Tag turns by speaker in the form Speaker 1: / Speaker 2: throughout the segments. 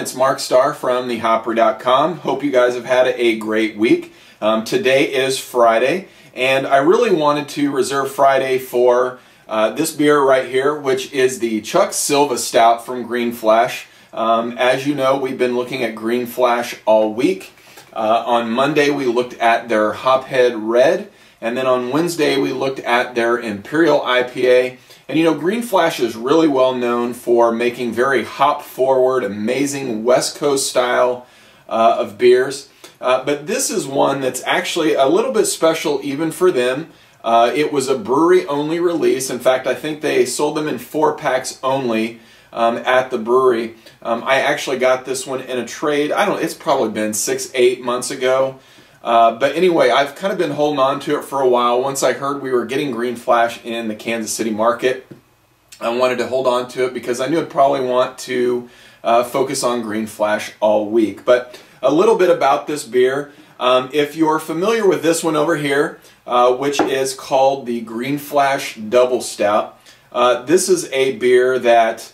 Speaker 1: It's Mark Starr from thehopry.com. Hope you guys have had a great week. Today is Friday, and I really wanted to reserve Friday for this beer right here, which is the Silva Stout from Green Flash. As you know, we've been looking at Green Flash all week. On Monday we looked at their Hophead Red, and then on Wednesday we looked at their Imperial IPA. And you know, Green Flash is really well known for making very hop-forward, amazing West Coast style of beers. But this is one that's actually a little bit special even for them. It was a brewery-only release. In fact, I think they sold them in 4-packs only at the brewery. I actually got this one in a trade. It's probably been 6-8 months ago. But anyway, I've kind of been holding on to it for a while. Once I heard we were getting Green Flash in the Kansas City market, I wanted to hold on to it because I knew I'd probably want to focus on Green Flash all week. But a little bit about this beer. If you're familiar with this one over here, which is called the Green Flash Double Stout, this is a beer that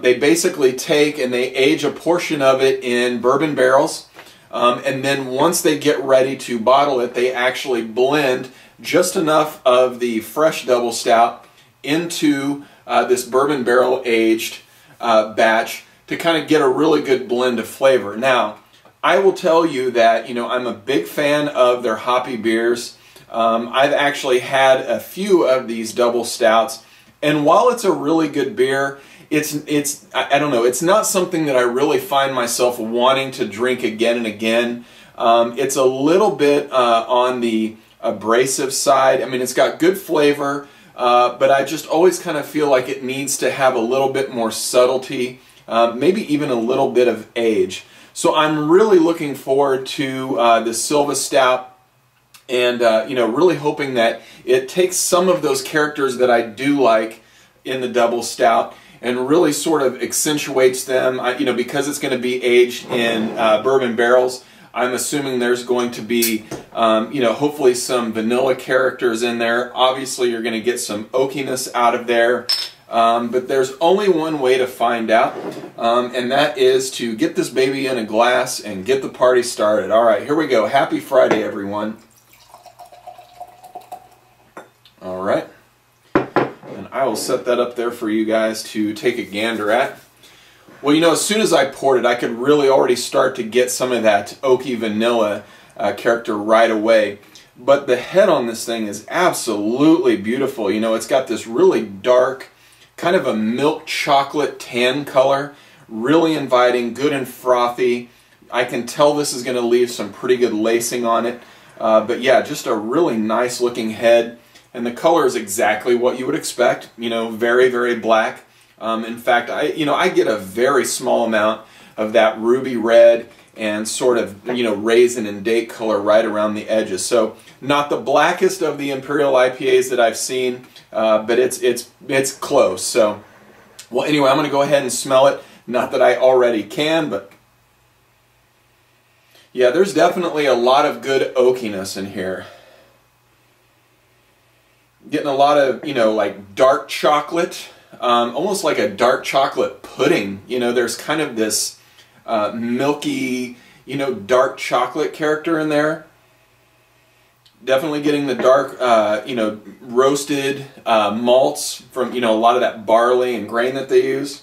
Speaker 1: they basically take and they age a portion of it in bourbon barrels. And then once they get ready to bottle it, they actually blend just enough of the fresh double stout into this bourbon barrel aged batch to kind of get a really good blend of flavor. Now, I will tell you that, you know, I'm a big fan of their hoppy beers. I've actually had a few of these double stouts, and while it's a really good beer, I don't know, it's not something that I really find myself wanting to drink again and again. It's a little bit on the abrasive side. I mean, it's got good flavor, but I just always kind of feel like it needs to have a little bit more subtlety, maybe even a little bit of age. So I'm really looking forward to the Silva Stout, and you know, really hoping that it takes some of those characters that I do like in the double stout and really sort of accentuates them. You know, because it's going to be aged in bourbon barrels, I'm assuming there's going to be, you know, hopefully some vanilla characters in there. Obviously, you're going to get some oakiness out of there. But there's only one way to find out, and that is to get this baby in a glass and get the party started. All right, here we go. Happy Friday, everyone. All right. And I will set that up there for you guys to take a gander at. Well, you know, as soon as I poured it, I could really already start to get some of that oaky vanilla character right away. But the head on this thing is absolutely beautiful. You know, it's got this really dark, kind of a milk chocolate tan color. Really inviting, good and frothy. I can tell this is going to leave some pretty good lacing on it. But yeah, just a really nice looking head. And the color is exactly what you would expect, you know, very, very black. In fact, I get a very small amount of that ruby red and sort of, you know, raisin and date color right around the edges. So not the blackest of the Imperial IPAs that I've seen, but it's close. So, well, anyway, I'm going to go ahead and smell it. Not that I already can, but yeah, there's definitely a lot of good oakiness in here. Getting a lot of, you know, like dark chocolate, almost like a dark chocolate pudding. You know, there's kind of this milky, you know, dark chocolate character in there. Definitely getting the dark, you know, roasted malts from, you know, a lot of that barley and grain that they use.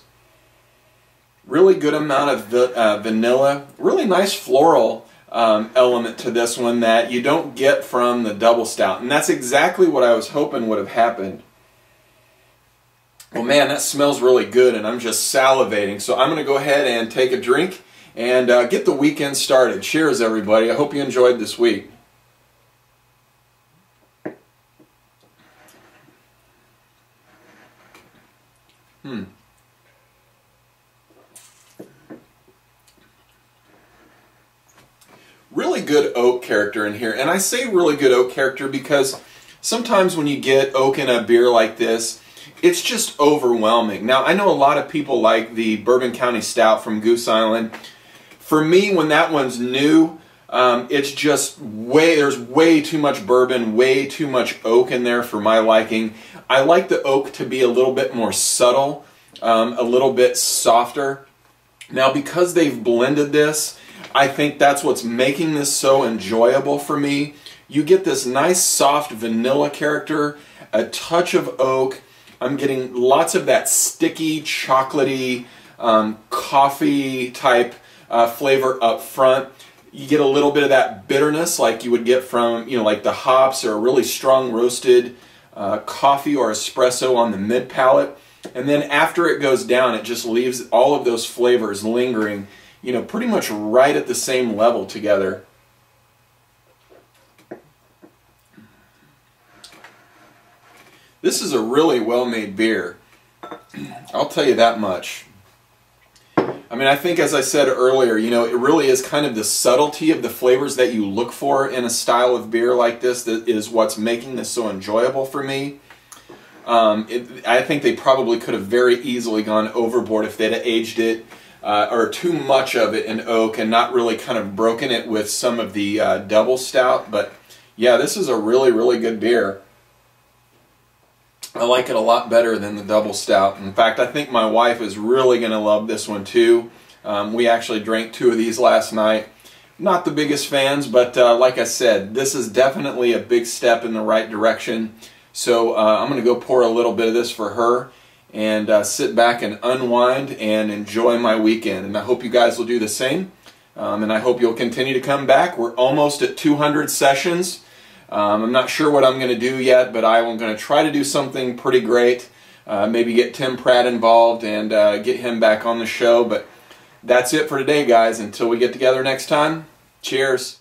Speaker 1: Really good amount of vanilla. Really nice floral element to this one that you don't get from the double stout, and that's exactly what I was hoping would have happened. Well, man, that smells really good, and I'm just salivating. So I'm going to go ahead and take a drink and get the weekend started. Cheers, everybody. I hope you enjoyed this week. Really good oak character in here, and I say really good oak character because sometimes when you get oak in a beer like this, it's just overwhelming. Now, I know a lot of people like the Bourbon County Stout from Goose Island. For me, when that one's new, it's just there's way too much bourbon, way too much oak in there for my liking. I like the oak to be a little bit more subtle, a little bit softer. Now, because they've blended this, I think that's what's making this so enjoyable for me. You get this nice soft vanilla character, a touch of oak. I'm getting lots of that sticky, chocolatey, coffee type flavor up front. You get a little bit of that bitterness like you would get from, like the hops or a really strong roasted coffee or espresso on the mid palate. And then after it goes down, it just leaves all of those flavors lingering, pretty much right at the same level together. This is a really well-made beer. I'll tell you that much. I mean, I think, as I said earlier, it really is kind of the subtlety of the flavors that you look for in a style of beer like this that is what's making this so enjoyable for me. I think they probably could have very easily gone overboard if they'd have aged it or too much of it in oak and not really kind of broken it with some of the double stout. But yeah, this is a really, really good beer. I like it a lot better than the double stout. In fact, I think my wife is really going to love this one too. We actually drank 2 of these last night. Not the biggest fans, but like I said, this is definitely a big step in the right direction. So I'm going to go pour a little bit of this for her and sit back and unwind and enjoy my weekend. And I hope you guys will do the same. And I hope you'll continue to come back. We're almost at 200 sessions. I'm not sure what I'm going to do yet, but I'm going to try to do something pretty great. Maybe get Tim Pratt involved and get him back on the show. But that's it for today, guys. Until we get together next time, cheers.